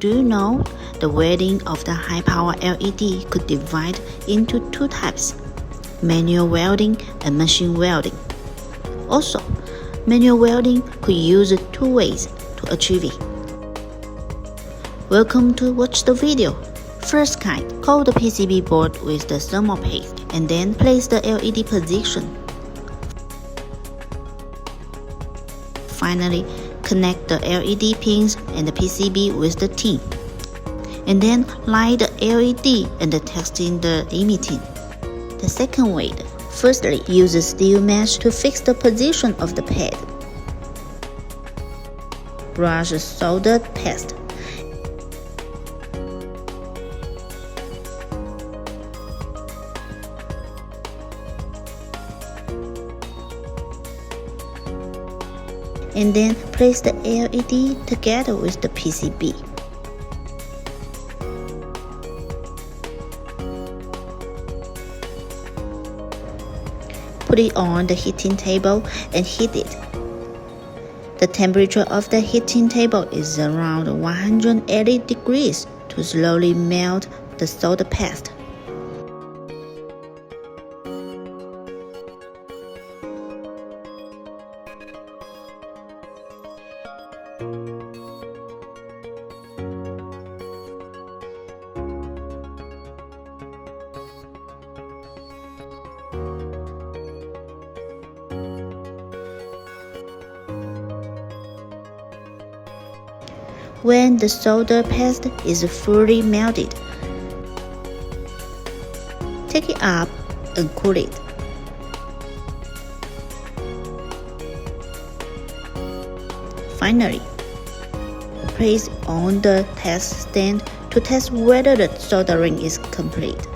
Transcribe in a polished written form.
do you know the welding of the high-power LED could divide into two types, manual welding and machine welding. Also, manual welding could use two ways to achieve it. Welcome to watch the video. First kind, coat the PCB board with the thermal paste and then place the LED position. Finally, connect the LED pins and the PCB with the tin. And then light the LED and testing the emitting. The second way, firstly, use a steel mesh to fix the position of the pad. Brush solder paste. And then place the LED together with the PCB. Put it on the heating table and heat it. The temperature of the heating table is around 180 degrees to slowly melt the solder paste. When the solder paste is fully melted, take it up and cool it. Finally, place on the test stand to test whether the soldering is complete.